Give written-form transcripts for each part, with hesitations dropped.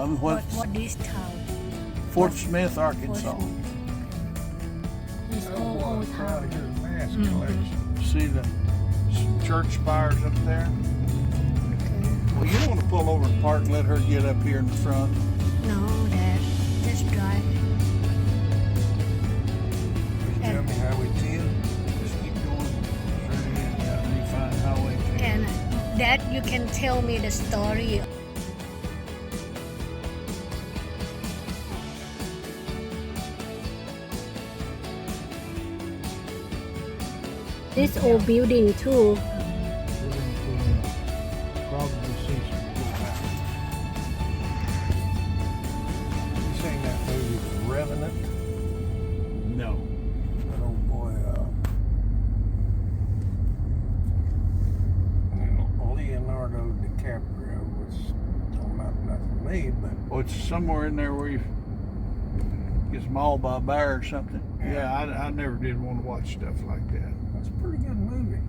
What this town? Fort Smith, Arkansas. This old Out town. of here, mass collection. See the church spires up there? Okay. Well, you don't want to pull over and park and let her get up here in the front. No, Dad. Just drive. Tell me Highway 10. Just keep going straight ahead down and you find Highway 10. And Dad, you can tell me the story. This old building too. We're going to probably see some cool houses. You seen that movie, The Revenant? No. That old boy, Leonardo DiCaprio was not nothing to me, but Oh, it's somewhere in there where you gets mauled by a bear or something. Yeah, I never did want to watch stuff like that. it's a pretty good movie.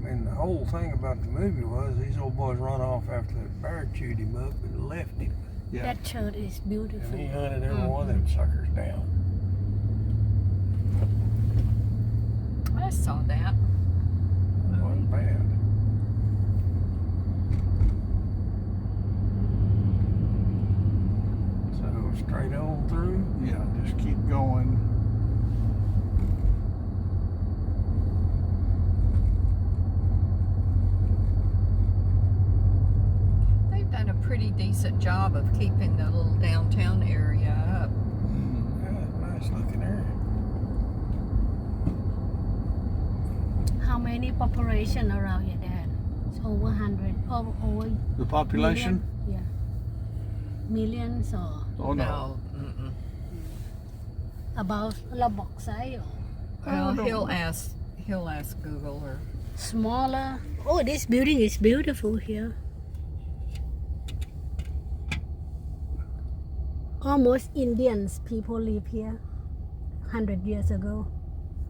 I mean, the whole thing about the movie was these old boys run off after that bear chewed him up and left him. Yeah. That church is beautiful. And he hunted every one of them suckers down. I saw that. It wasn't bad. So straight on through. Yeah, just keep going. They've done a pretty decent job of keeping the little downtown area up. Yeah, nice looking area. How many population around here, Dad? It's over 100. Over The population? million? Yeah. Millions or Oh no. Mm-mm. about เราบอกไซส์ or Well, don't he'll ask Google or smaller? Oh, this building is beautiful here. Almost Indians people live here 100 years ago.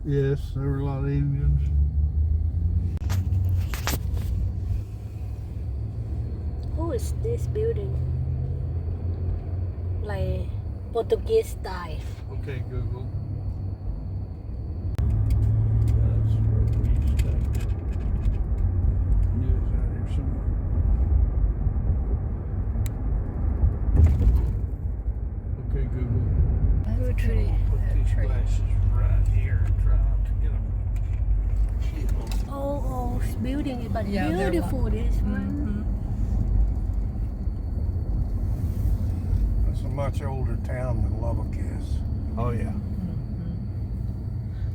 Yes, there were a lot of Indians. Who is this building? Like Portuguese style. Okay, Google. That's where we stay. Knew it was out here somewhere. Okay, Google. Good tree. Put these glasses right here and try not to get them killed. Oh, building, but Yeah, they're beautiful this one. It's a much older town than Lubbock is. Oh yeah.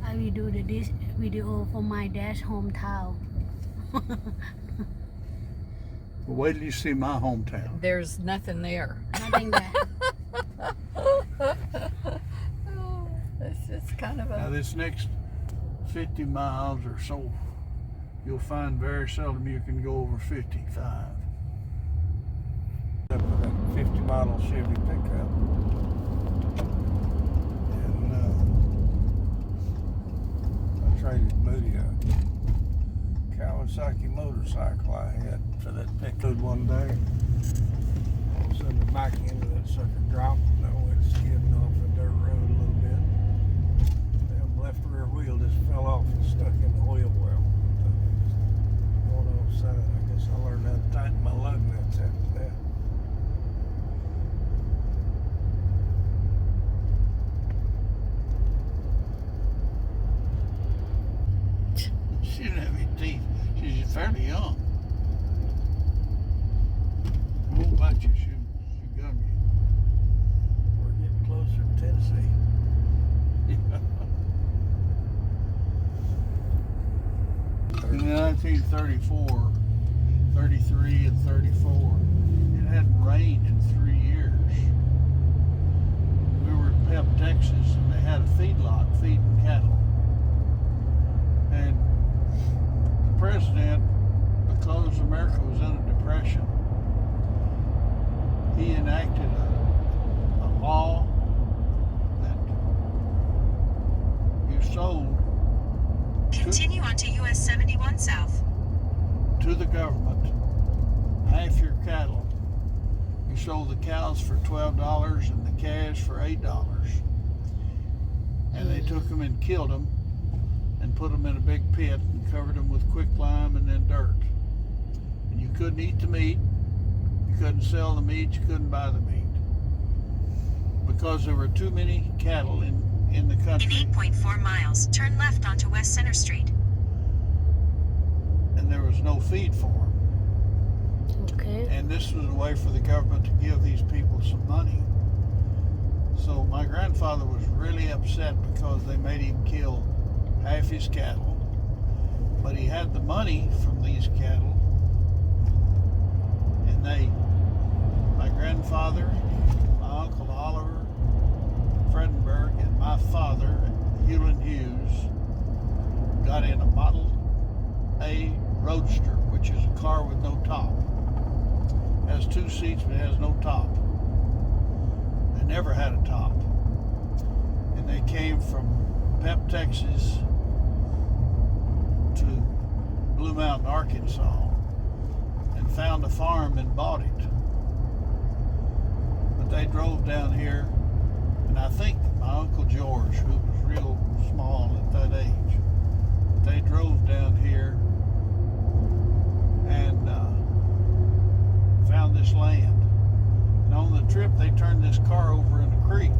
I will do this video for my dad's hometown. Well, wait till you see my hometown. there's nothing there. Nothing there. It's just kind of Now a this next 50 miles or so, you'll find very seldom you can go over 55. Up with that 50 model Chevy pickup. And I traded Moody a Kawasaki motorcycle I had for that pickup one day. All of a sudden the back end of that sucker dropped and I went skidding off the dirt road a little bit. The left rear wheel just fell off and stuck in the wheel well. Going offside. I guess I learned how to tighten my lug nuts after that. She didn't have any teeth. She's fairly young. Won't bite you, she'll gum you. We're getting closer to Tennessee. In 1934, 33 and 34, it hadn't rained in 3 years. We were in Pep, Texas, and they had a feedlot feeding cattle. And the president, because America was in a depression, he enacted a law that you sold Continue onto US 71 South. to the government half your cattle. You We sold the cows for $12 and the calves for $8. And they took them and killed them and put them in a big pit and covered them with quicklime and then dirt. And you couldn't eat the meat, you couldn't sell the meat, you couldn't buy the meat. Because there were too many cattle in the In country. 8.4 miles, turn left onto West Center Street. And there was no feed for them. Okay. And this was a way for the government to give these people some money. So my grandfather was really upset because they made him kill half his cattle. But he had the money from these cattle. And my grandfather, my Uncle Oliver Fredenberg, and my father, Hewlin Hughes, got in a Model A Roadster, which is a car with no top. It has 2 seats, but it has no top. They never had a top. And they came from Pep, Texas to Blue Mountain, Arkansas, and found a farm and bought it. But they drove down here, and I think my Uncle George, who was real small at that age, they drove down here and found this land. And on the trip, they turned this car over in a creek.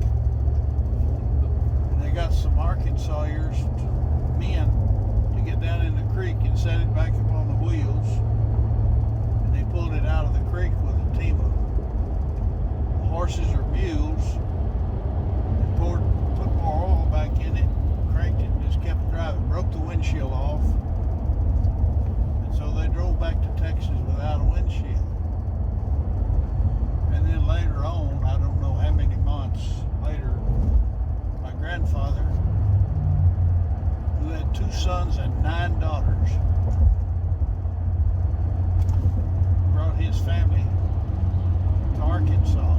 And they got some Arkansasiers, men, to get down in the creek and set it back up on the wheels. And they pulled it out of the creek with a team of horses or mules and put more oil back in it, cranked it, and just kept driving. Broke the windshield off. And so they drove back to Texas without a windshield. And then later on, I don't know how many months later, my grandfather, who had 2 sons and 9 daughters, brought his family to Arkansas.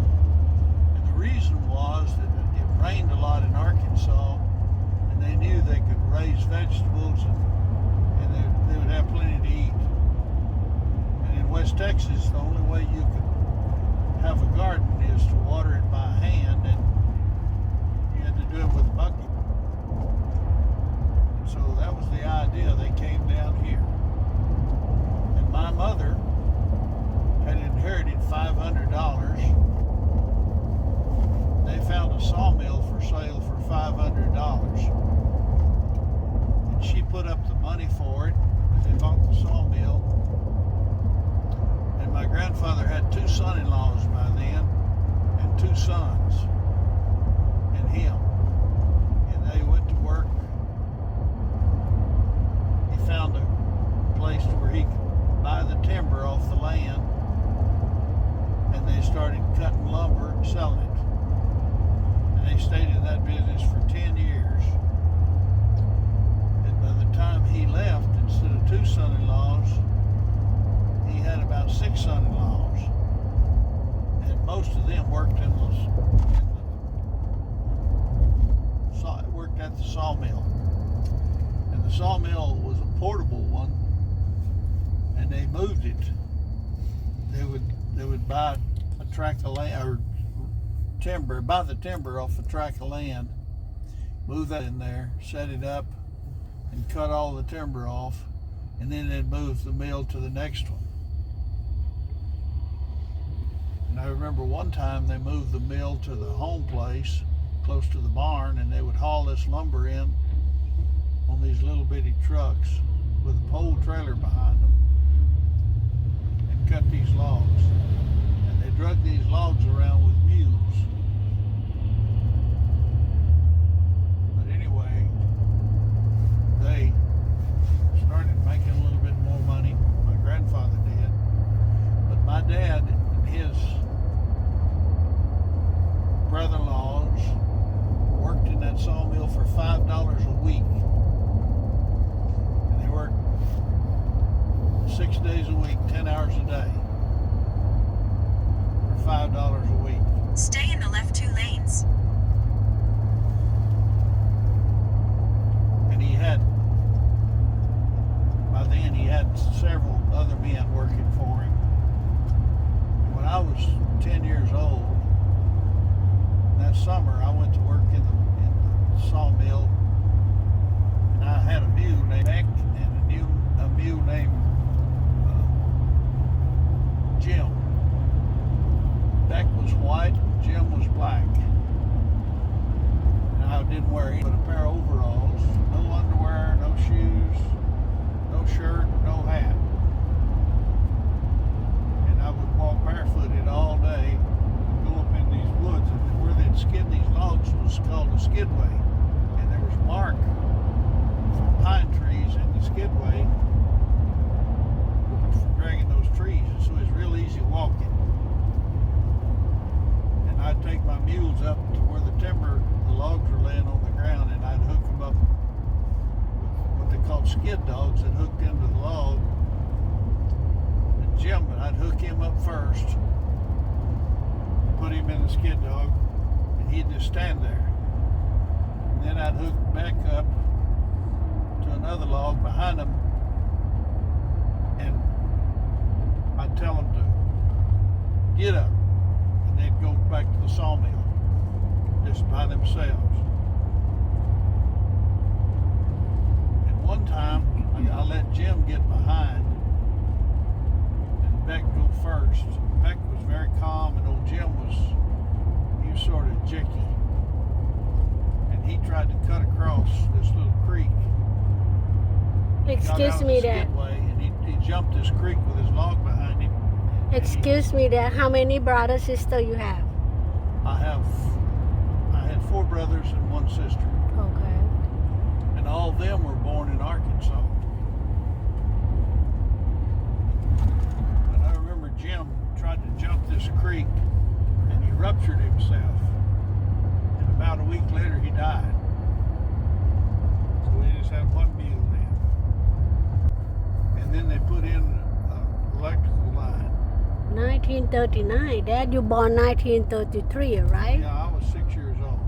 And the reason was that it rained a lot in Arkansas, and they knew they could raise vegetables and they would have plenty to eat. And in West Texas, the only way you could have a garden is to water it by hand, and you had to do it with a bucket. And so that was the idea. They came down here. And my mother had inherited $500. They found a sawmill for sale for $500. And she put up the money for it. They bought the sawmill. And my grandfather had 2 son-in-laws by then, and 2 sons, and him. And they went to work. He found a place where he could buy the timber off the land, and they started cutting lumber and selling it. And they stayed in that business for 10 years. And by the time he left, instead of 2 son-in-laws, he had about 6 son-in-laws, and most of them worked worked at the sawmill. And the sawmill was a portable one, and they moved it. They would buy a tract of land or timber, buy the timber off a tract of land, move that in there, set it up, and cut all the timber off, and then they'd move the mill to the next one. And I remember one time they moved the mill to the home place close to the barn, and they would haul this lumber in on these little bitty trucks with a pole trailer behind them and cut these logs. And they drug these logs around with mules. But anyway, they started making a little bit more money. My grandfather did. But my dad and his brother-in-laws worked in that sawmill for $5 a week. And they worked 6 days a week, 10 hours a day for $5 a week. Stay in the left 2 lanes. And by then he had several other men working for him. And when I was 10 years old. That summer, I went to work in the sawmill, and I had a mule named Beck and a mule named Jim. Beck was white, Jim was black. And I didn't wear any but a pair of overalls, no underwear, no shoes, no shirt, no hat. And I would walk barefooted all day, go up in these woods, and where they'd skid these logs was called a skidway. And there was bark from pine trees in the skidway for dragging those trees, and so it was real easy walking. And I'd take my mules up to where the logs were laying on the ground, and I'd hook them up with what they called skid dogs that hooked into the log. And Jim, I'd hook him up first, put him in the skid dog, and he'd just stand there. And then I'd hook back up to another log behind him, and I'd tell them to get up, and they'd go back to the sawmill just by themselves. And one time, I let Jim get behind and Beck go first. Beck was very calm, and old Jim he was sort of jicky. And he tried to cut across this little creek. Excuse me, Dad. And he jumped this creek with his log behind him. Excuse me, Dad. How many brothers, sister you have? I had 4 brothers and 1 sister. Okay. And all of them were born in Arkansas. And I remember Jim tried to jump this creek, and he ruptured himself. And about a week later, he died. So we just had 1 mule then. And then they put in an electrical line. 1939. Dad, you born 1933, right? Yeah, I was 6 years old.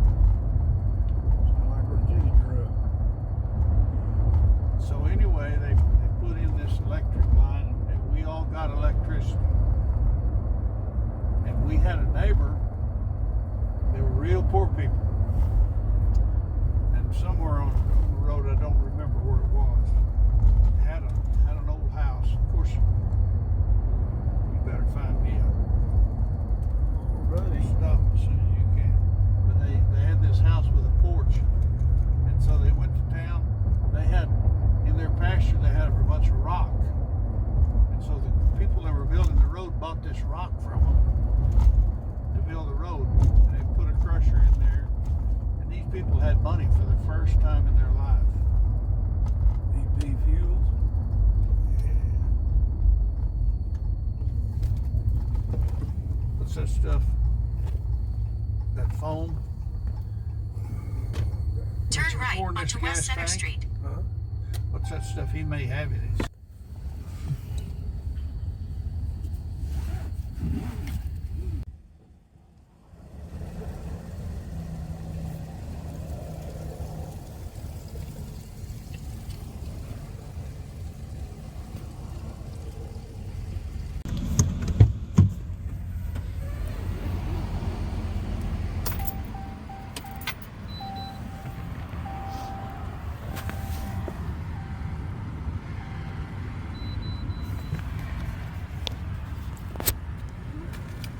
Sound like where Jenny grew up. So anyway, they put in this electric line, and we all got electricity. And we had a neighbor. They were real poor people. And somewhere on the road, I don't remember where it was, had an old house. Of course, you better find me a Buddy. stop as soon as you can. But they had this house with a porch, and so they went to town. They had in their pasture they had a bunch of rock, and so the people that were building the road bought this rock from them to build the road, and they put a crusher in there. And these people had money for the first time in their life. BP fuels. What's that stuff? That foam? Turn What's right pouring this onto West gas Center tank? Street. Huh? What's that stuff? He may have it. It's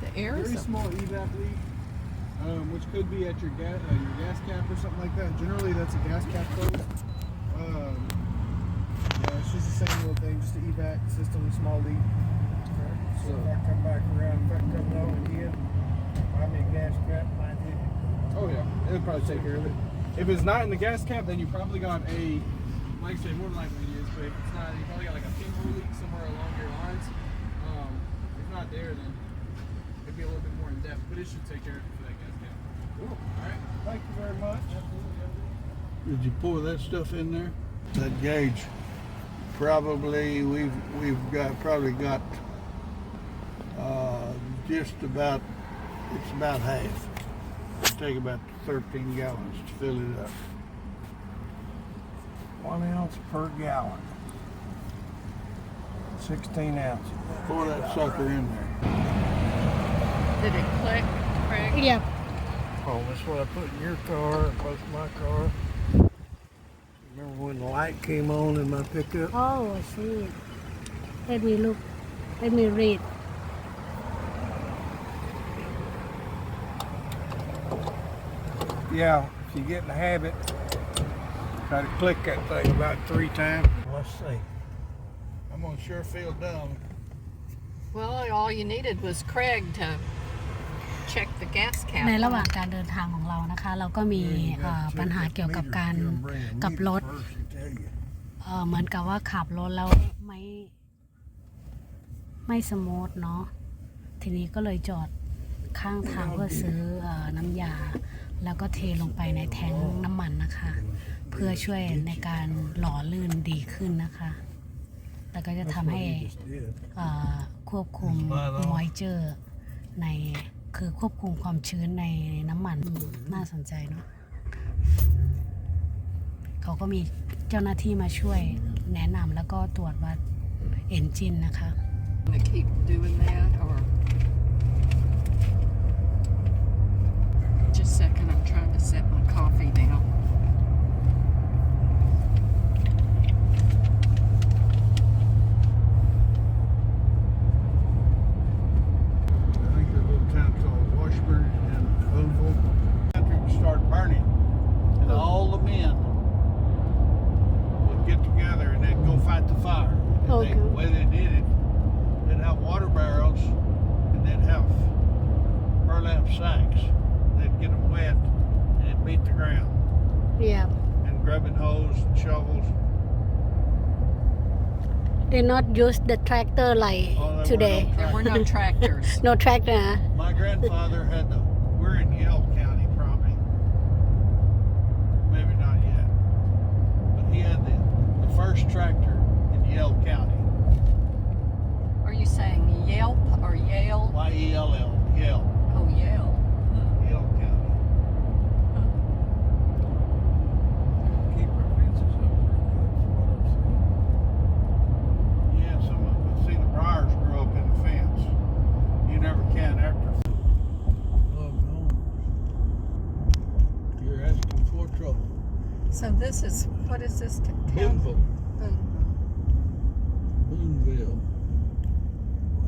The air Very is small evap leak, which could be at your gas cap or something like that. Generally, that's a gas cap close. Yeah, it's just the same little thing, just the evac system, small leak. So if I come back around, if I come over again, buy me a gas cap, might hit it. Oh yeah, it'll probably take care of it. If it's not in the gas cap, then you probably got a, like I say, more than likely it is. But if it's not, you probably got like a pinhole leak somewhere along your lines. If not there, then it'd be a little bit more in depth. But it should take care of it for that gas cap. Cool. All right. Thank you very much. Did you pour that stuff in there? That gauge, probably probably got just about, it's about half. It'll take about 13 gallons to fill it up. 1 ounce per gallon. 16 ounces. Pour that sucker in there. Did it click, Craig? Yep. Oh, that's what I put in your car and both my car. Remember when the light came on in my pickup? Oh, I see. Let me look. Let me read. Yeah, if you get in the habit, try to click that thing about 3 times. Let's see. I'm on Surefield down. Well, all you needed was Craig to check the gas cap. ในระหว่างการเดินทางของเรานะคะ เราก็มีปัญหาเกี่ยวกับการกับรถเหมือนกับว่าขับรถแล้วไม่สมูทเนาะทีนี้ก็เลยจอดข้างทางเพื่อซื้อน้ำยาแล้วก็เทลงไปในแทงน้ำมันนะคะ เพื่อช่วยในการหล่อลื่นดีขึ้นนะคะแต่ก็จะทำให้ควบคุม moisture ในคือควบคุมความชื้นในน้ำมันน่าสนใจเนาะเขาก็มีเจ้าหน้าที่มาช่วยแนะนำแล้วก็ตรวจวัดเอนจินนะคะ To keep doing that, or just a second, I'm trying to set my coffee down. I think there's a little town called Washburn and Oval. The country would start burning, and all the men would get together and they'd go fight the fire. And Okay. the way they did it, they'd have water barrels and they'd have burlap sacks. They'd get them wet and it'd beat the ground. Yeah. And grabbing hoes and shovels. They not use the tractor like Oh, there were today. no There were no tractors. No tractor. My grandfather had we're in Yell County probably. Maybe not yet. But he had the first tractor in Yell County. Are you saying Yelp or Yale? Y-E-L-L. Yell. Oh, Yale. Yell County. Keep our fences up pretty good, from what I'm seeing. Yeah, some of them. See, the briars grew up in the fence. You never can after. Love home. You're asking for trouble. So this is, what is this town? Boonville. Boonville. Boonville. Well, I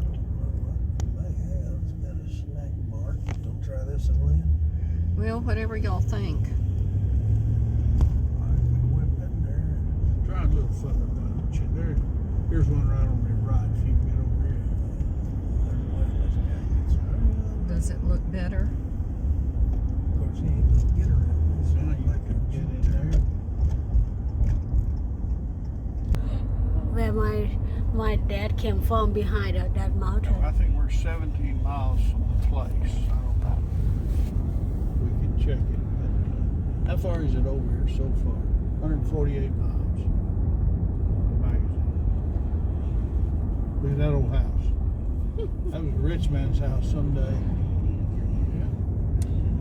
don't know what they have. It's got a snack bar. Don't try this in Lynn. Well, whatever y'all think. I can whip in there. Try a little further down. Here's one right on the right. If you can get over here. Does it look better? Of course, he ain't gonna get around this. Now you Like can a get in G-turn. there. Where my dad came from behind that mountain. I think we're 17 miles from the place. I don't know. We can check it. But, how far is it over here so far? 148 miles. The magazine. Look at that old house. That was a rich man's house someday.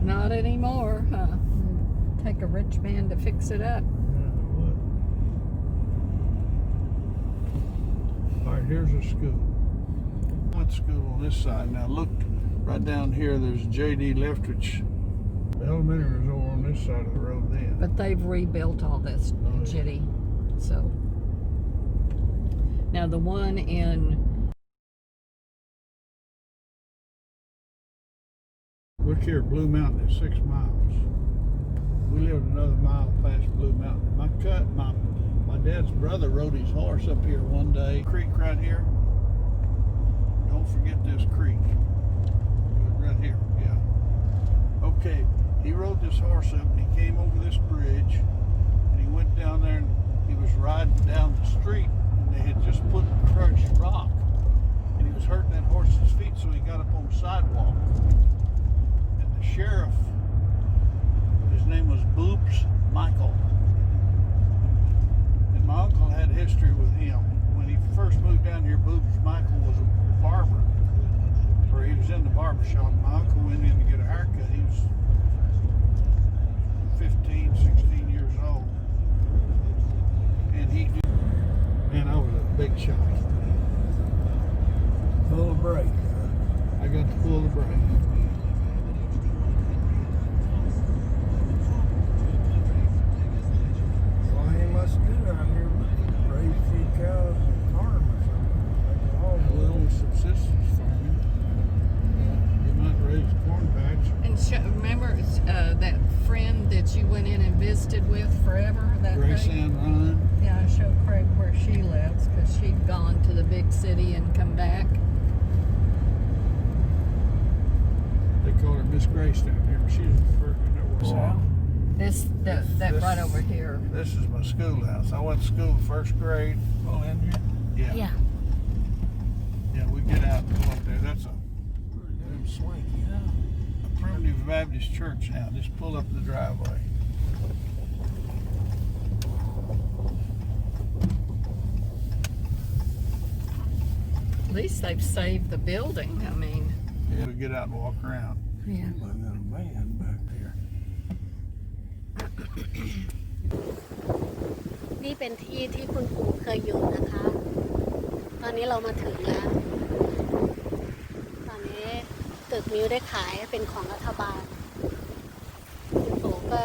Not anymore, huh? Take a rich man to fix it up. All right, here's a school. I went to school on this side. Now look, right down here, there's J.D. Leftwich. The elementary was over on this side of the road then. But they've rebuilt all this, Oh, yeah. Jitty. So now the one in Look here, Blue Mountain is 6 miles. We lived another mile past Blue Mountain. My dad's brother rode his horse up here one day. Creek right here. Don't forget this creek. Right here, yeah. Okay, he rode this horse up and he came over this bridge and he went down there and he was riding down the street and they had just put crushed rock and he was hurting that horse's feet, so he got up on the sidewalk. And the sheriff, his name was Boobs Michael. And my uncle had history with him. When he first moved down here, Boobs Michael was a barber. Or he was in the barber shop. My uncle went in to get a haircut. He was 15, 16 years old. And man, I was a big shot. Full of break. I got to pull the brake. Well, he must do out here, raise a few cows and farm or something. Like all A little subsistence farming. He might raise a corn patch. And remember that friend that you went in and visited with forever? That Grace day? Ann Ryan. Yeah, I showed Craig where she lives because she'd gone to the big city and come back. They call her Miss Grace down here. She's the first one that was out. That right over here. This is my schoolhouse. I went to school first grade. Oh, in here? Yeah. Yeah. Yeah, we get out and go up there. That's a Them swanky, huh? primitive Baptist church now. Just pull up the driveway. At least they've saved the building. I mean, Yeah, we get out and walk around. Yeah. I got a man back there. นี่เป็นที่ที่คุณปู่เคยอยู่นะคะ ตอนนี้เรามาถึงแล้ว ตอนนี้ตึกมิวได้ขายเป็นของรัฐบาล คุณปู่ก็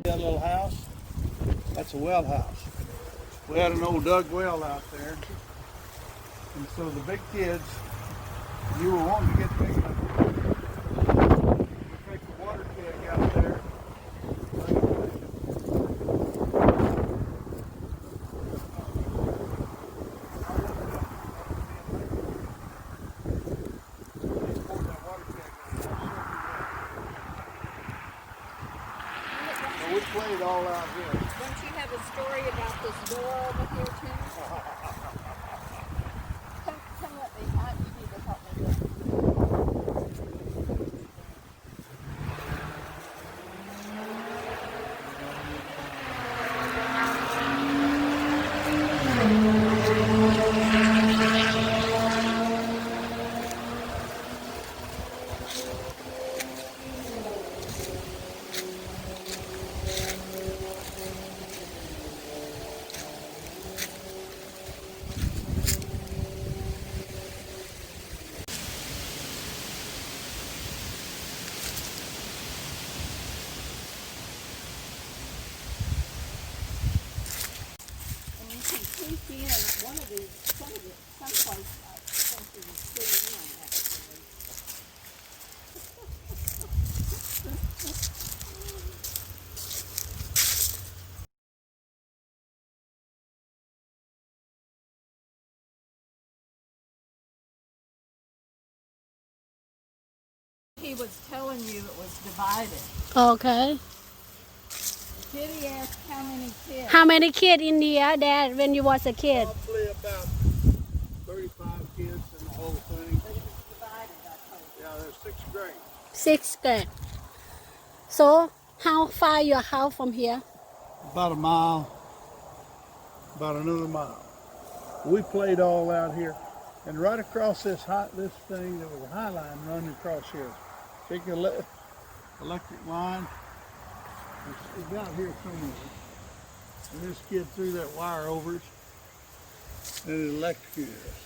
That little house, that's a well house. We had an old dug well out there. And so the big kids, you were wanting to get big enough. You take the water keg out there. We played all out here. don't you have a story about this door over here too? Come let me. You need to help me with it. And you can sneak in one of these, someplace I think you can see in actually. He was telling you it was divided. Okay. Kitty asked how many kids. How many kids in here, Dad, when you was a kid? Probably about 35 kids in the whole thing. But it was divided, I told you. Yeah, there's 6th grade. 6th grade. So, how far your house from here? About a mile. About another mile. We played all out here. And right across this thing, there was a high line running across here. Big electric line. It's out here somewhere. And this kid threw that wire over it. And it electrocuted us.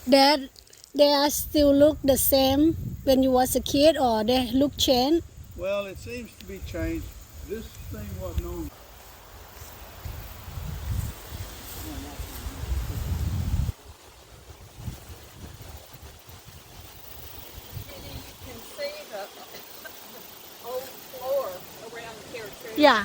Dad, they are still look the same when you was a kid, or they look changed? Well, it seems to be changed. This thing wasn't on. You can see the old floor around here too. Yeah.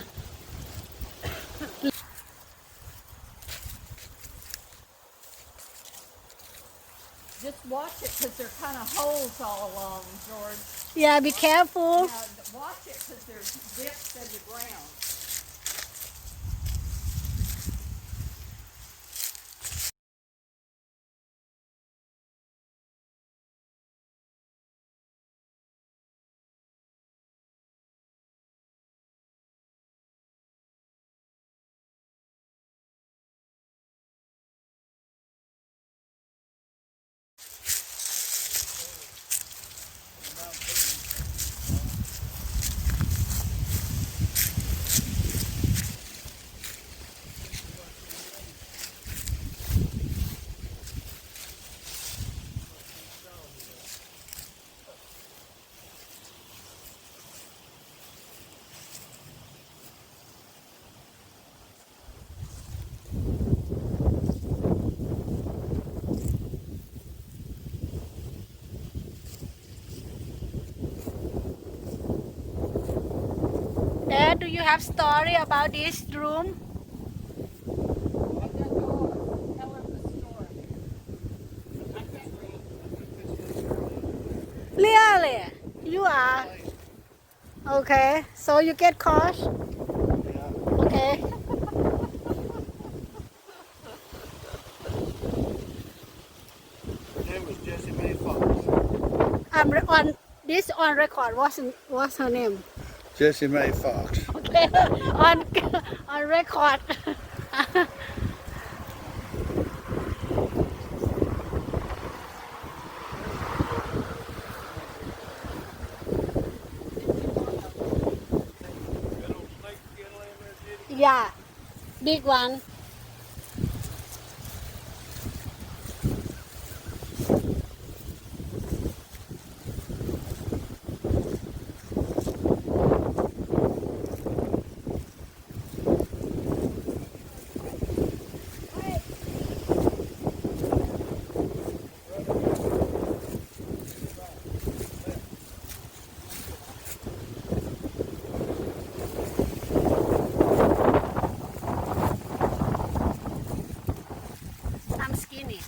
Just watch it because there are kind of holes all along, George. Yeah, be careful. Now, watch it because there's dips in the ground. you have story about this room? I don't know. Tell her the story. I can't read. Really? You are? Okay. So you get coach? Okay. Her name was Jessie Mae Fox. On this on record. What's her name? Jessie Mae Fox. Okay. on record. Yeah, big one. I'm skinny.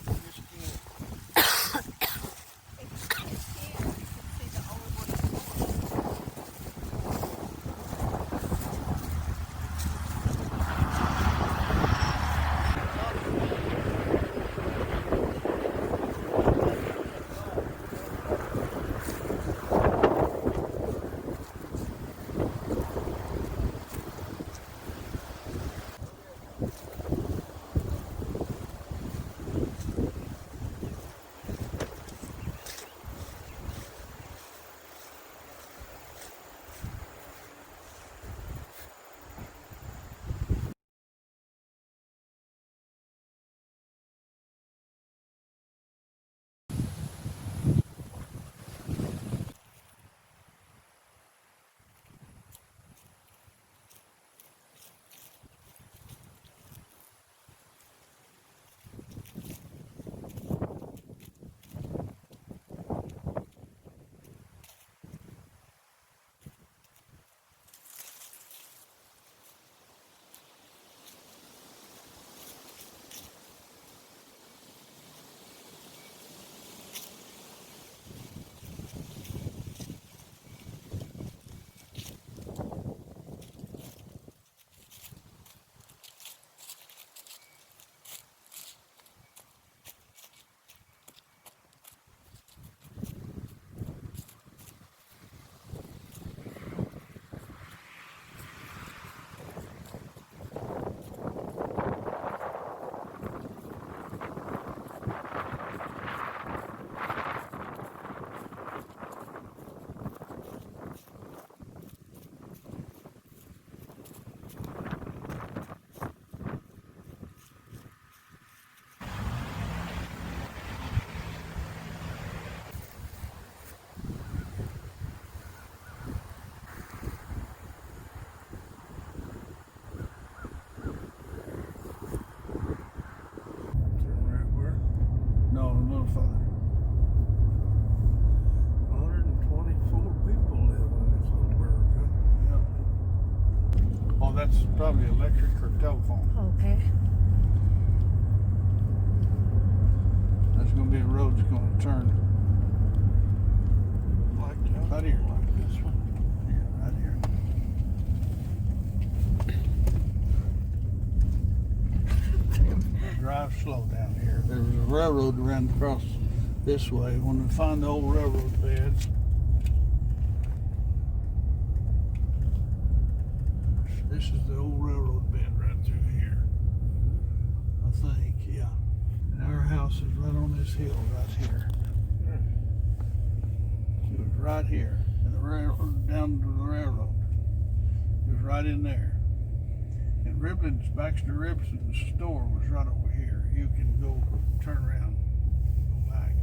Right where? No, a little further. 124 people live in this little burg. Yep. Oh, that's probably electric or telephone. Okay. There's going to be a road that's going to turn Like that. right here. Like this one. Yeah, right here. Drive slow down here. There was a railroad ran across this way. When we find the old railroad beds, this is the old railroad bed right through here. I think, yeah. And our house is right on this hill right here. It was right here, and the railroad down to the railroad. It was right in there. And Baxter Ribson's store was right over here. You can go turn around, go back.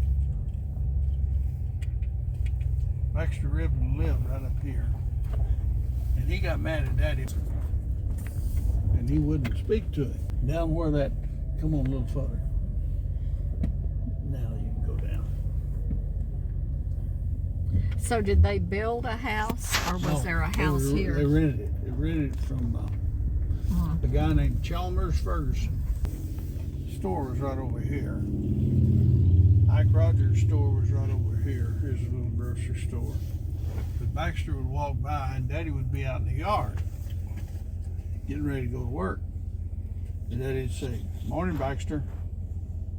Baxter Ribson lived right up here. And he got mad at Daddy. And he wouldn't speak to him. Down where that, come on a little further. Now you can go down. So did they build a house, or was No, there a house They here? rented it. They rented it from a guy named Chalmers Ferguson. Store was right over here. Ike Rogers' store was right over here. Here's a little grocery store. But Baxter would walk by and Daddy would be out in the yard getting ready to go to work. And Daddy'd say, "Morning, Baxter."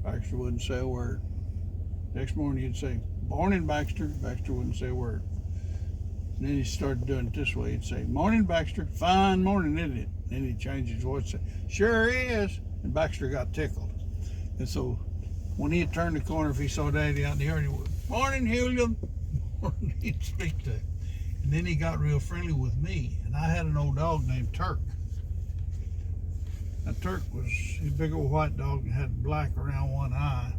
Baxter wouldn't say a word. Next morning he'd say, "Morning, Baxter." Baxter wouldn't say a word. And then he started doing it this way. He'd say, "Morning, Baxter." "Fine morning, isn't it?" Then he'd change his voice and say, "Sure is." And Baxter got tickled. And so when he'd turn the corner, if he saw Daddy out in the yard, he would, "Morning, Julian." He'd speak to him. And then he got real friendly with me. And I had an old dog named Turk. Now, Turk was a big old white dog and had black around one eye.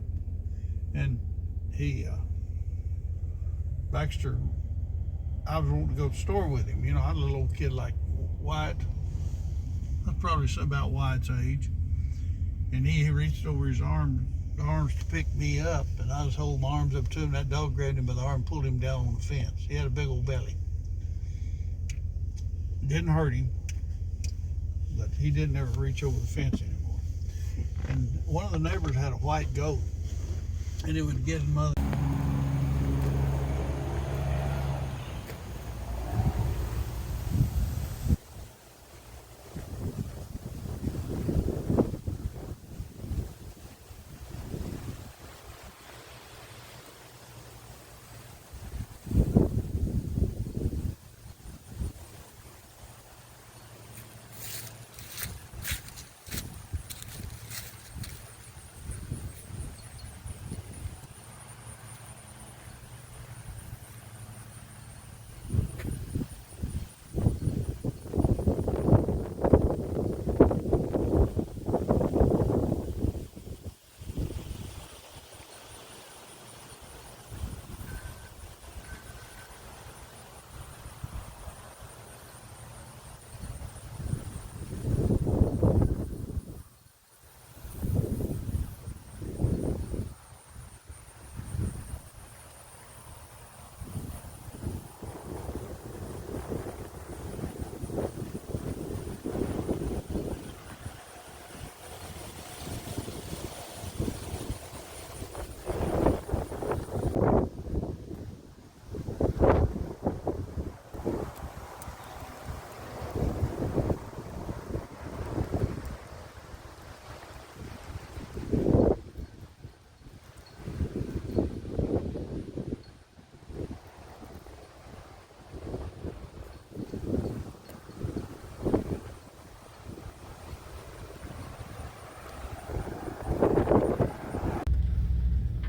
And Baxter, I was wanting to go to the store with him. You know, I had a little old kid like Wyatt. I was probably about Wyatt's age. And he reached over his arms to pick me up, and I was holding my arms up to him. That dog grabbed him by the arm and pulled him down on the fence. He had a big old belly. It didn't hurt him, but he didn't ever reach over the fence anymore. And one of the neighbors had a white goat, and it would get his mother.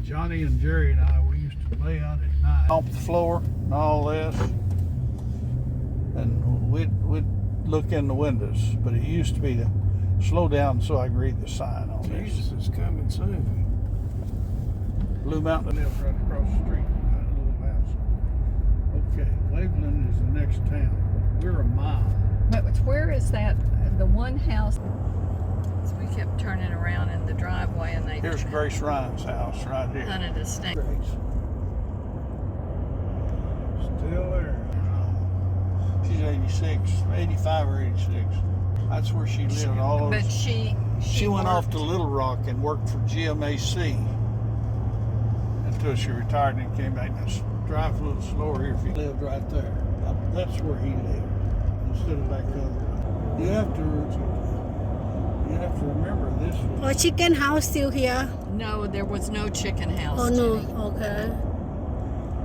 Johnny and Jerry and I, we used to lay out at night off the floor and all this, and we'd look in the windows. But it used to be to slow down so I could read the sign on this. Jesus is coming soon. Blue Mountain lives right across the street from that little house. Okay, Waveland is the next town. We're a mile. But where is that, the one house? So we kept turning around in the driveway and they Here's Grace Ryan's house right here. hunted a snake. Grace. Still there. She's 86, 85 or 86. That's where she lived. All But those. she Went off worked- to Little Rock and worked for GMAC until she retired and came back. Now drive a little slower here if you lived right there. That's where he lived instead of that other. You have to remember this was. Oh, chicken house still here? No, there was no chicken house. Oh no, Jenny. okay.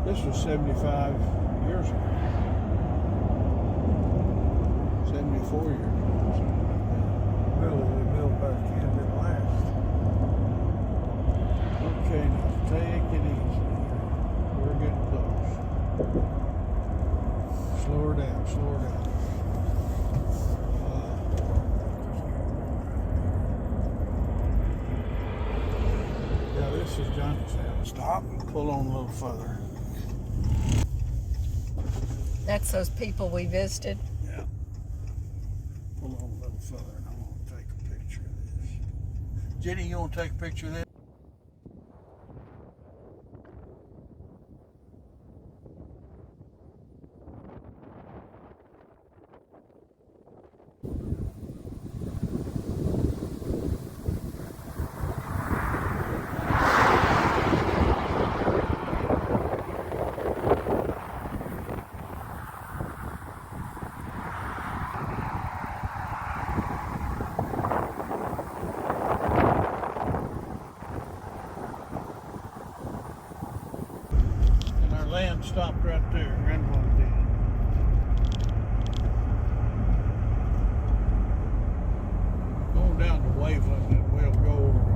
This was 75 years ago. 74 years ago. Well, they built back in didn't last. Okay, now take it easy. We're getting close. Slow her down, slow her down. Yeah, this is Johnny's house. Stop and pull on a little further. That's those people we visited. Yeah. Pull on a little further and I want to take a picture of this. Jenny, you want to take a picture of this? truck stopped right there. Grandpa did. Going down to Waveland and we'll go over to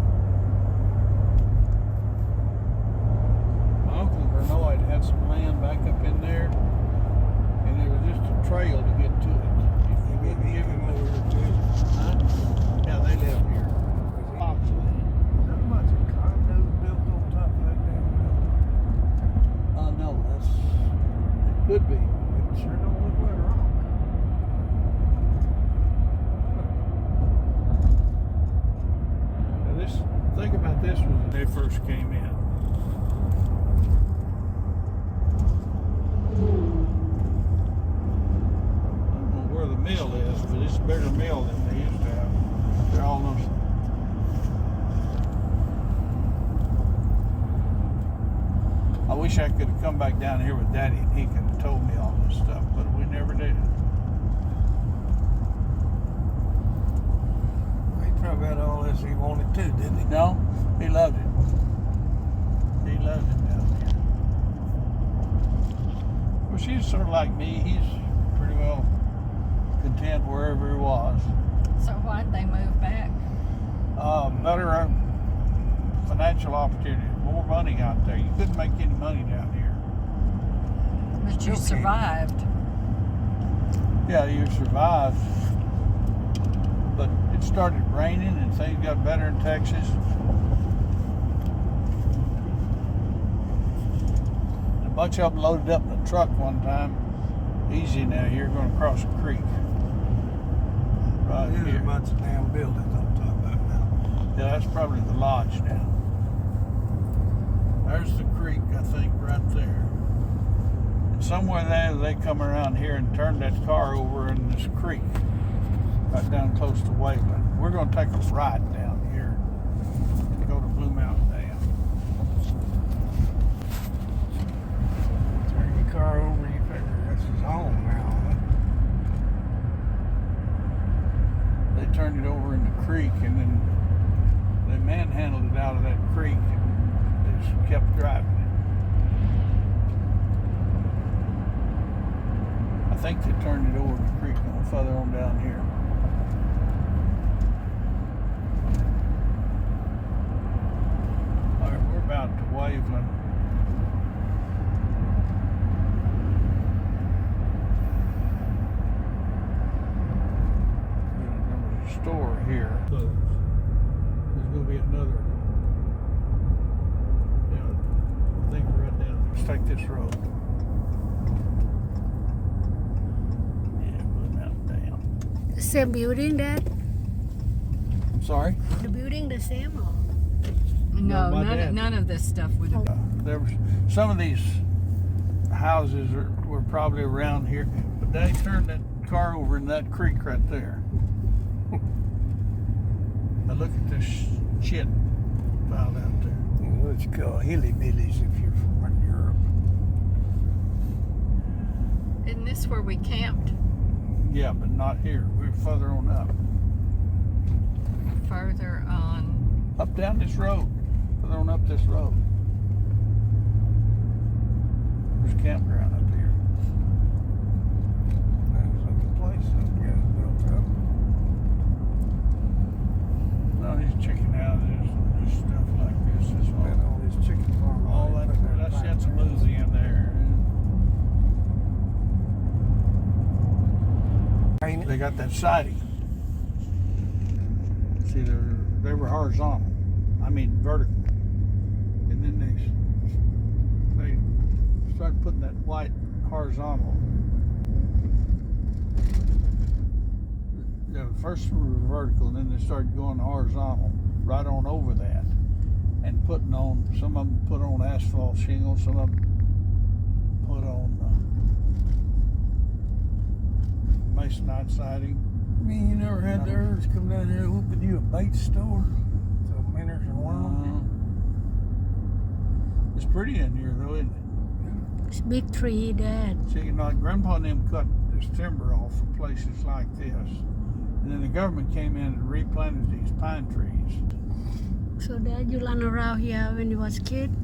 my Uncle Bernard had some land back up in there, and it was just a trail to get to it. You get even over here too. Huh? Yeah, they live here. Obviously. Not much of condos built on top of that damn building. No, it could be. It sure don't look like rock. Now think about this when they first came in. I don't know where the mill is, but it's a bigger mill than they used to have. They're almost. I wish I could have come back down here with Daddy and he could have told me all this stuff, but we never did. He probably had all this he wanted too, didn't he? No, he loved it. He loved it down here. Well, she's sort of like me. He's pretty well content wherever he was. So why'd they move back? Better financial opportunity, more money out there. You couldn't make any money down here. But Still you can't. survived. Yeah, you survived. But it started raining and things got better in Texas. A bunch of them loaded up in a truck one time. Easy now, you're going to cross a creek. Right There's here. a bunch of damn buildings on top of that mountain. Yeah, that's probably the lodge now. There's the creek, I think, right there. And somewhere there, they come around here and turn that car over in this creek, right down close to Waveland. We're going to take a right down here and go to Blue Mountain Dam. Turn your car over, you figure this is home now. They turned it over in the creek, and then they manhandled it out of that creek and just kept driving it. I think they turned it over in the creek a little further on down here. All right, we're about to Waveland. There was a store here. There's going to be another. Yeah, I think we're right down. Let's take this road. Yeah, Blue Mountain Dam. Same building, Dad? Sorry? The building the same or? No, my dad. none of this stuff would have. There was some of these houses were probably around here, but they turned that car over in that creek right there. Now look at this shit piled out there. What you call hillybillies if you're from Europe. Isn't this where we camped? Yeah, but not here. We're further on up. Further on. Up down this road. Further on up this road. There's a campground up here. There's a place that guy's built up. No, these chicken houses and this stuff like this. This And all, all these chicken farms. all that's a museum there. Ain't it? They got that siding. See, they were horizontal. I mean vertical. And then they started putting that white horizontal. Yeah, first we were vertical, and then they started going horizontal right on over that, and putting on, some of them put on asphalt shingles, some of them put on masonite siding. I mean, you never had the urge come down here and open you a bait store? So minnows and worms? It's pretty in here though, isn't it? It's big tree, Dad. See, like Grandpa and them cut this timber off for places like this. And then the government came in and replanted these pine trees. So Dad, you run around here when you was a kid?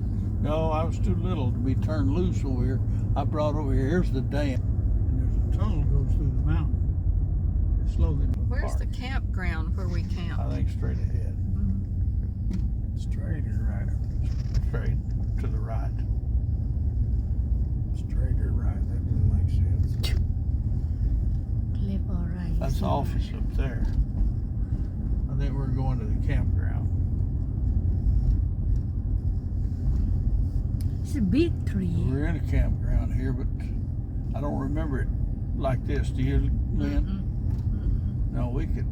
No, I was too little to be turned loose over here. I brought over here. Here's the dam. And there's a tunnel that goes through the mountain. It's slowly. Where's the campground where we camp? I think straight ahead. Straight or right? Straight to the right. Straight or right? That doesn't make sense. Live all right. That's the office up there. I think we're going to the campground. It's a big tree. We're in a campground here, but I don't remember it like this. Do you, Lynn? No, we could.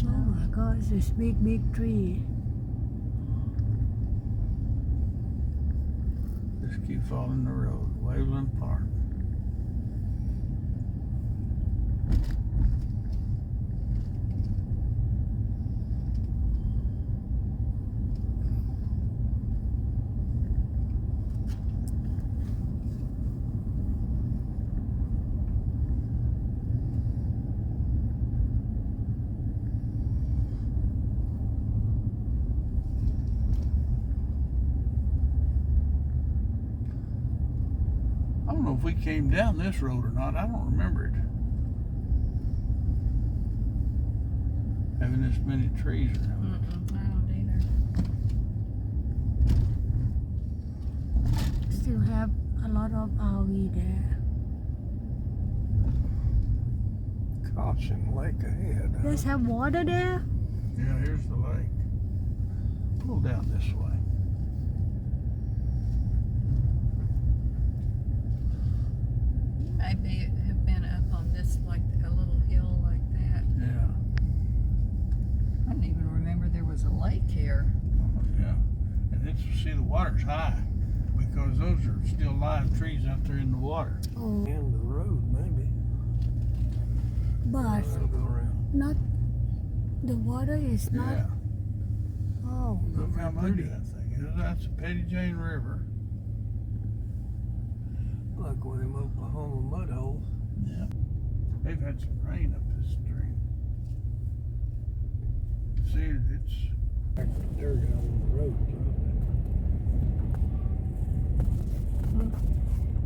Oh my God, it's this big tree. Just keep following the road. Waveland Park. I don't know if we came down this road or not. I don't remember it. Having this many trees around. I don't either. Still have a lot of RV there. Caution, lake ahead. Huh? There's have water there? Yeah, here's the lake. Pull down this way. Maybe have been up on this, like a little hill like that. Yeah. I didn't even remember there was a lake here. Yeah. And it's, see, the water's high because those are still live trees out there in the water. Oh, End of the road, maybe. but I'll go around. not, the water is not, Yeah. oh. Look how muddy that thing is. That's the Petty Jane River. Like one of them Oklahoma mud holes. Yeah. They've had some rain up this stream. See, it's Back the dirt out on the road.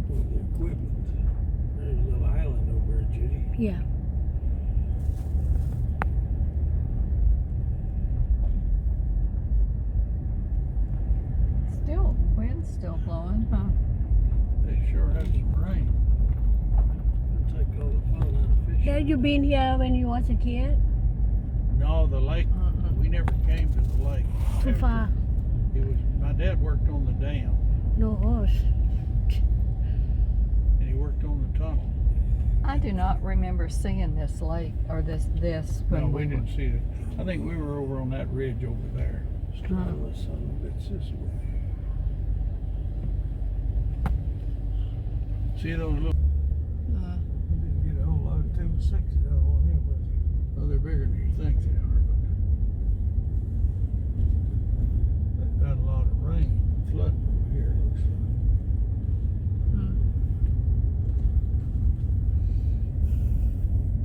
With the equipment. There's a little island over there, Judy. Yeah. Still, wind's still blowing, huh? they sure had some rain. It'll take all the fun out of fishing. Have you been here when you was a kid? No, the lake. We never came to the lake. Too far? It was my dad worked on the dam No horse. and he worked on the tunnel. I do not remember seeing this lake or this when No, we didn't see it. I think we were over on that ridge over there. Straddle the son of a bitch this way. See those little? You didn't get a whole lot of 2.6s out on him, was you? Oh, they're bigger than you think they are. But they've got a lot of rain, flooding over here. It looks like.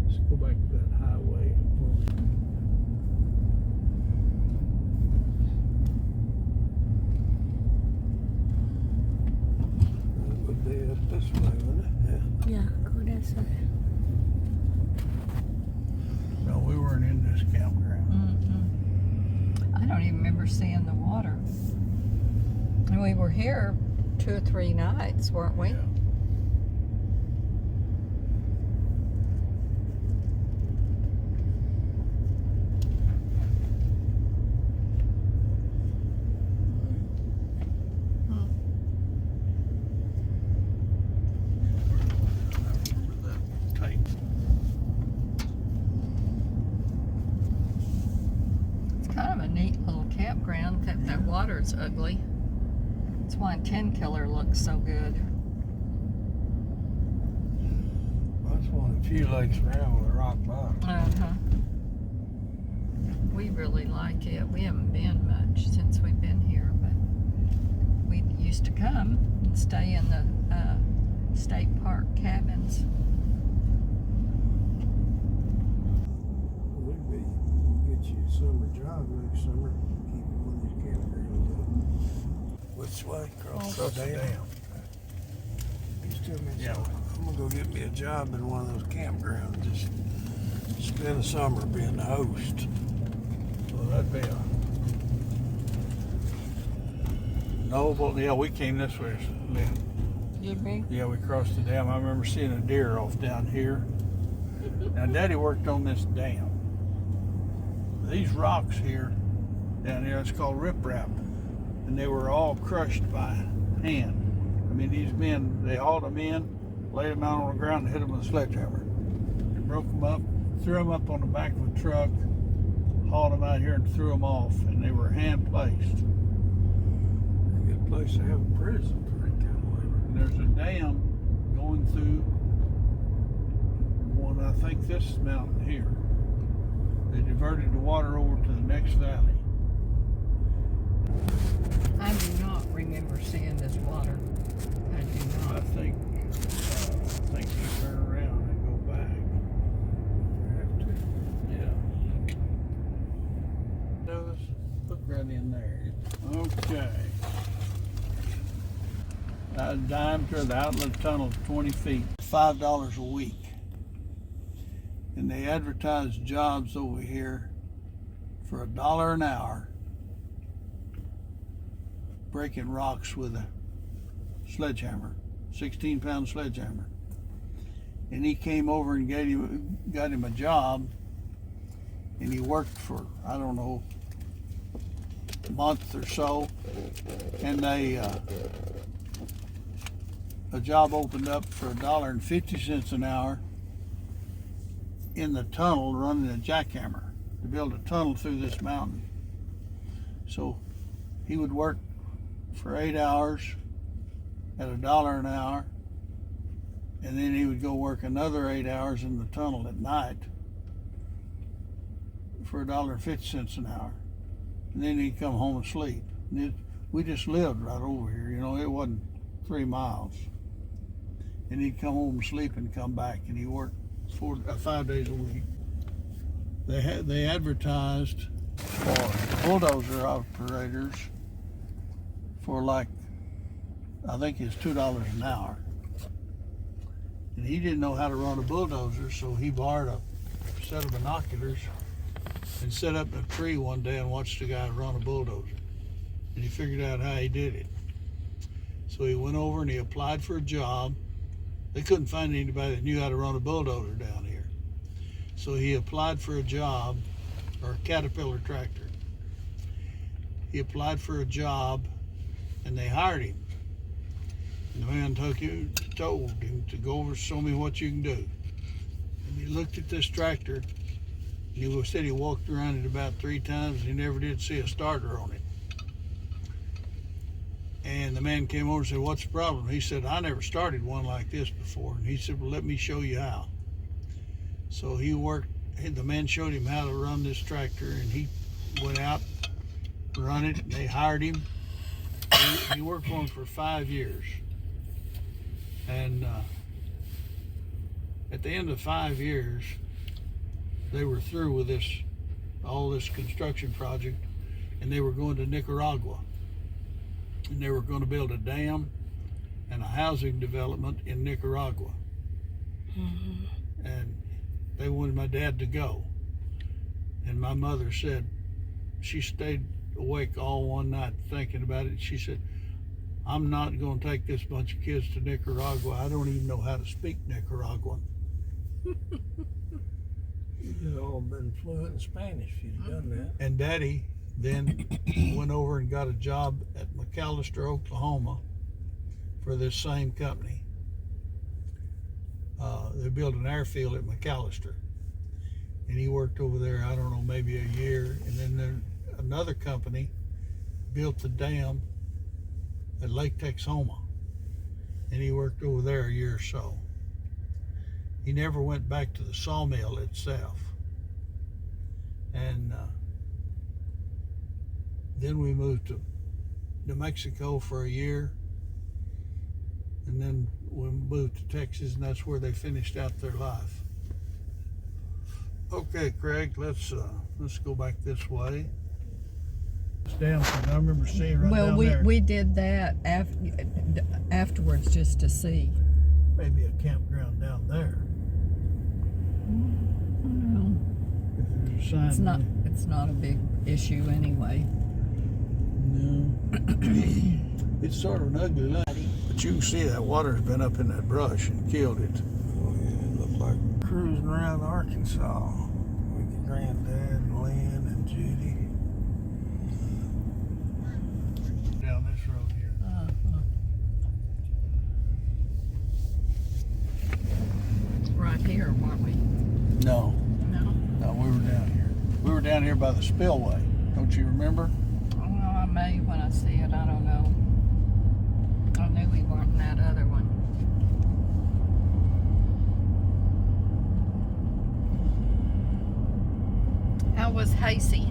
Let's go back to that highway. That would be up this way, wouldn't it? Yeah. Yeah, go that side. No, we weren't in this campground. I don't even remember seeing the water. And we were here 2 or 3 nights, weren't we? Yeah. Tight. It's kind of a neat little campground, except that water's ugly. That's why Ten Killer looks so good. That's one of the few lakes around with a rock bottom. We really like it. We haven't been much since we've been here, but we used to come and stay in the state park cabins. We'd get you a summer job next summer. Keep one of these campgrounds up. Which way? Across Across the the dam. dam. He's telling me, Yeah. so I'm gonna go get me a job in one of those campgrounds. Just spend the summer being the host. Well, that'd be a noble. Yeah, we came this way, man. Did we? Yeah, we crossed the dam. I remember seeing a deer off down here. Now, Daddy worked on this dam. These rocks here, down here, it's called riprap, and they were all crushed by hand. I mean, these men, they hauled them in, laid them out on the ground, and hit them with a sledgehammer. They broke them up, threw them up on the back of a truck, hauled them out here and threw them off, and they were hand placed. A good place to have a prison for that kind of labor. And there's a dam going through one, I think this mountain here. They diverted the water over to the next valley. I do not remember seeing this water. I do I not. think you turn around and go back. Have to. Yeah. Those, look right in there. Okay. A diameter of the outlet tunnel is 20 feet, $5 a week. And they advertise jobs over here for $1 an hour, breaking rocks with a sledgehammer, 16-pound sledgehammer. And he came over and got him a job, and he worked for, I don't know, a month or so, and a job opened up for $1.50 an hour in the tunnel, running a jackhammer to build a tunnel through this mountain. So he would work for 8 hours at $1 an hour, and then he would go work another 8 hours in the tunnel at night for $1.50 an hour, and then he'd come home and sleep. And we just lived right over here, you know, it wasn't 3 miles. And he'd come home and sleep and come back, and he worked 5 days a week. They advertised for bulldozer operators for like, I think it's $2 an hour. And he didn't know how to run a bulldozer, so he borrowed a set of binoculars and sat up in a tree one day and watched the guy run a bulldozer. And he figured out how he did it. So he went over and he applied for a job. They couldn't find anybody that knew how to run a bulldozer down here. So he applied for a job, or a Caterpillar tractor. He applied for a job, and they hired him. And the man told him to go over and show me what you can do. And he looked at this tractor, and he said he walked around it about 3 times, and he never did see a starter on it. And the man came over and said, "What's the problem?" He said, "I never started one like this before." And he said, "Well, let me show you how." So the man showed him how to run this tractor, and he went out, run it, and they hired him. He worked for them for 5 years. And at the end of 5 years, they were through with all this construction project, and they were going to Nicaragua. And they were going to build a dam and a housing development in Nicaragua. Mm-hmm. And they wanted my dad to go. And my mother said, she stayed awake all one night thinking about it. She said, "I'm not going to take this bunch of kids to Nicaragua. I don't even know how to speak Nicaraguan." You'd all been fluent in Spanish if you'd done that. And Daddy then went over and got a job at McAllister, Oklahoma for this same company. They built an airfield at McAllister. And he worked over there, I don't know, maybe a year. And then another company built the dam at Lake Texoma. And he worked over there a year or so. He never went back to the sawmill itself. And then we moved to New Mexico for a year, and then we moved to Texas, and that's where they finished out their life. Okay, Craig, let's go back this way. Stanford. I remember seeing right Well, down there. we did that afterwards just to see. Maybe a campground down there. If there's a sign It's not a big issue anyway. No. It's sort of an ugly light. But you can see that water's been up in that brush and killed it. Oh, yeah, it looked like cruising around Arkansas with your granddad, Lynn, and Judy. Down this road here. Right here, weren't we? No, No. we were down here. We were down here by the spillway. Don't you remember? Oh, I may when I see it. I don't know. I knew we weren't in that other one. How was Hasey?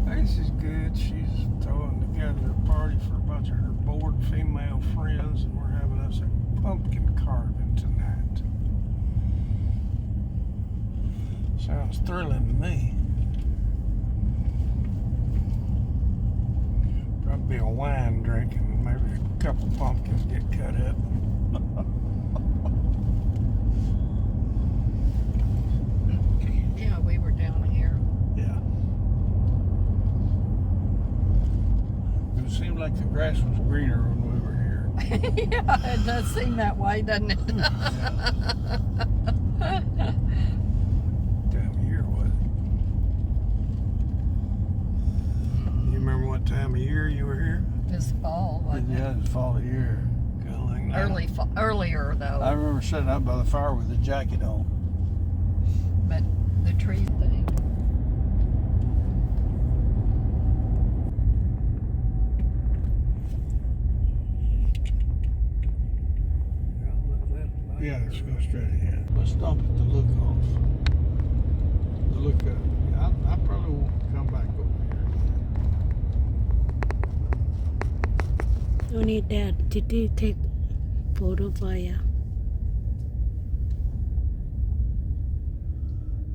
This is good. She's throwing together a party for a bunch of her bored female friends, and we're having us a pumpkin carving tonight. Sounds thrilling to me. Probably a wine drinking, maybe a couple pumpkins get cut up. Yeah, we were down here. Yeah. It seemed like the grass was greener when we were here. Yeah, it does seem that way, doesn't it? Time of year was it? You remember what time of year you were here? This fall, wasn't it? Yeah, it's fall of year. Kind of like now. Earlier though. I remember sitting out by the fire with a jacket on. But the tree thing. Yeah, let's go straight ahead. Let's stop at the look off. The look up. I probably won't come back over here. No need that. Did you take photo for ya?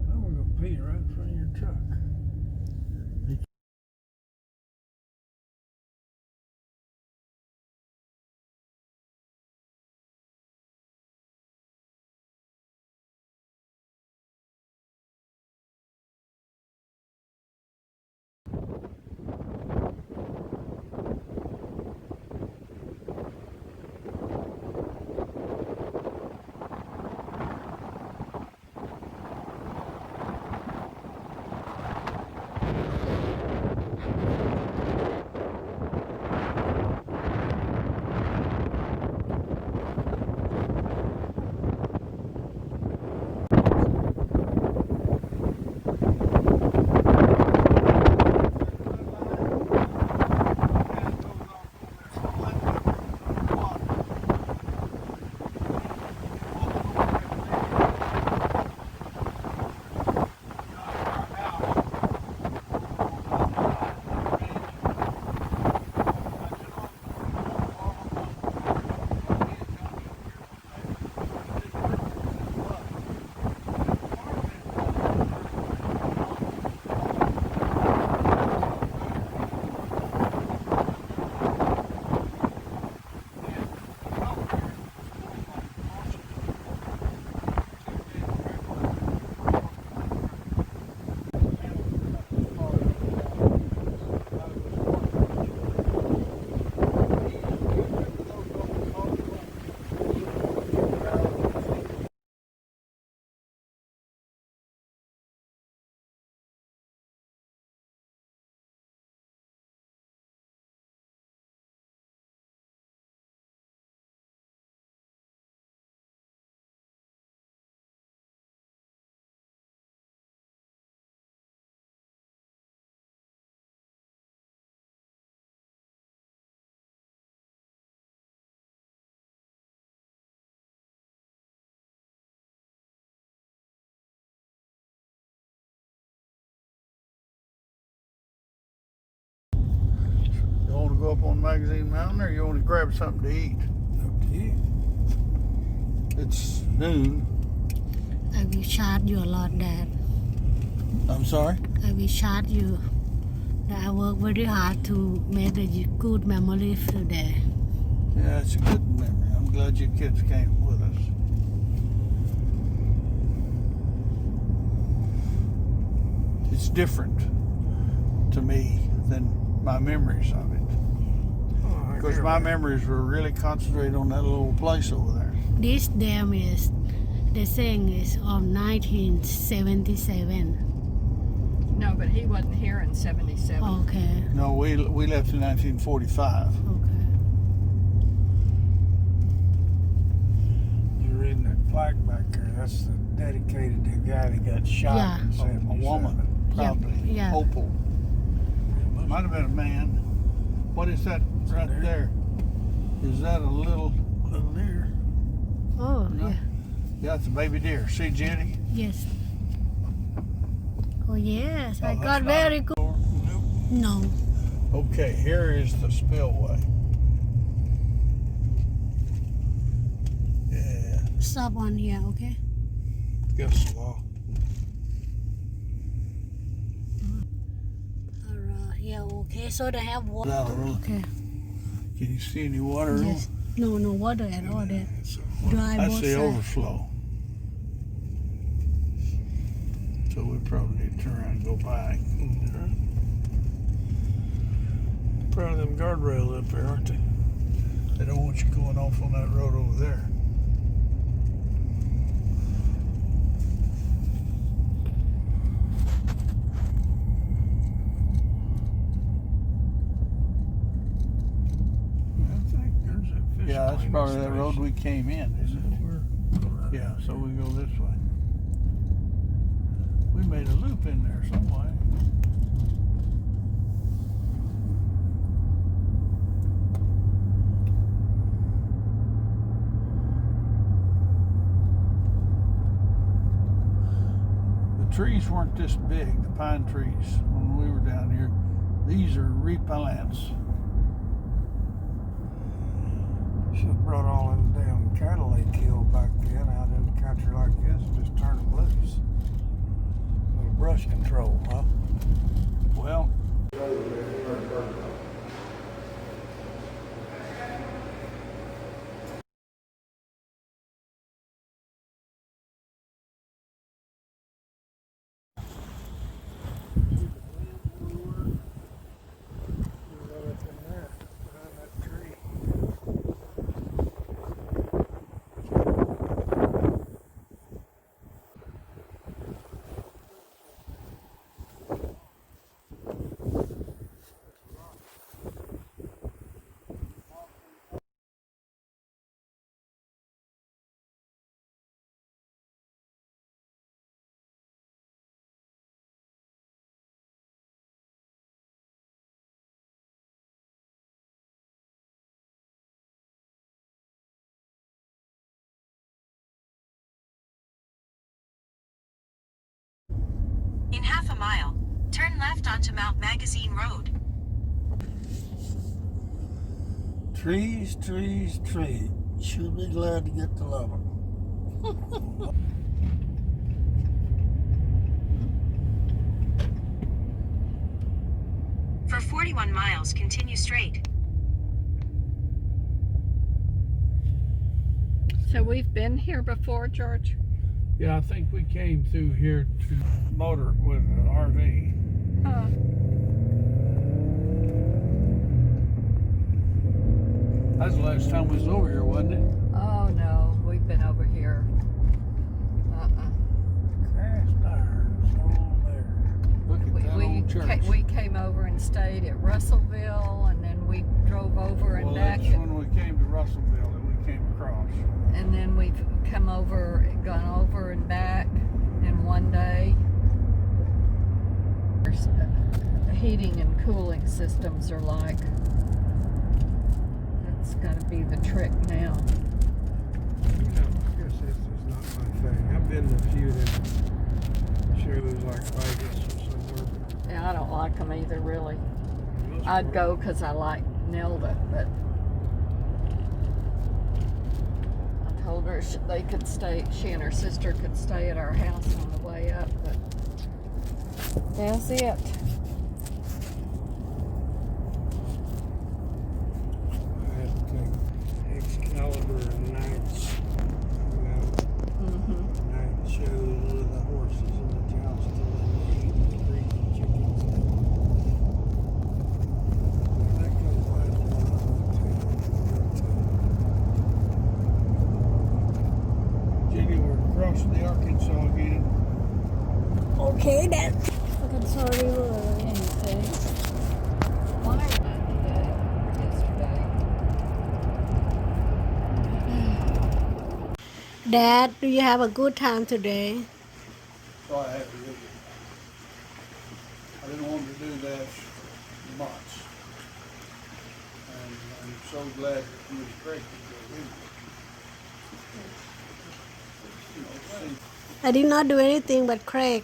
Well, we're gonna pee right in front of your truck. You want to go up on Magazine Mountain or you want to grab something to eat? Up to you. It's noon. I will charge you a lot, Dad. I'm sorry? I will charge you I work very hard to make a good memory for there. Yeah, it's a good memory. I'm glad you kids came with us. It's different to me than my memories of it. Oh, Because my memories were really concentrated on that little place over there. This dam is, the saying is of 1977. No, but he wasn't here in 77. Okay, No, we left in 1945. okay. You're reading that plaque back there. That's dedicated to the guy that got shot Yeah. in A 77. woman, probably. Yeah. Opal. Might have been a man. What is that right there? Is that a little deer? Oh, No. yeah. Yeah, it's a baby deer. See, Jenny? Yes. Oh, yes. Oh, I that's got not very a good. door? Nope. No. Okay, here is the spillway. Yeah. Stop on here, okay? Go slow. Alright, yeah, okay. So they have water. No, Okay. can you see any water at all? Yes. No water at all there. So, Dry That's both the sides. overflow. So we probably need to turn around and go back. proud of them guardrails up there, aren't they? They don't want you going off on that road over there. I think there's a fish. Yeah, that's cleaning probably that station. road we came in, isn't it? Yeah, so we go this way. We made a loop in there some way. The trees weren't this big, the pine trees, when we were down here. These are repellents. Should have brought all them damn cattle they killed back then out in the country like this and just turn them loose. Little brush control, huh? Well, In half a mile, turn left onto Mount Magazine Road. Trees, trees, trees. Should be glad to get to love them. For 41 miles, continue straight. So we've been here before, George? yeah, I think we came through here to motor with an RV. Huh. That's the last time we was over here, wasn't it? Oh no, we've been over here. Cast iron, sold there. Look at that old church. We came over and stayed at Russellville, and then we drove over and Well, back, that's when we came to Russellville that we came across. and then we've come over, gone over and back in one day. The heating and cooling systems are like, that's got to be the trick now. You know, I guess this is not my thing. I've been to a few that shows like Vegas or somewhere. Yeah, I don't like them either, really. Most I'd of go because I like Nelda, but I told her they could stay, she and her sister could stay at our house on the way up, but that's it. bad. Fucking sorry word. Yeah, you see. Wired 90 day yesterday. Dad, do you have a good time today? So I had to do it. I didn't want to do that much. And I'm so glad that he was pregnant. You know, see, I did not do anything but Craig.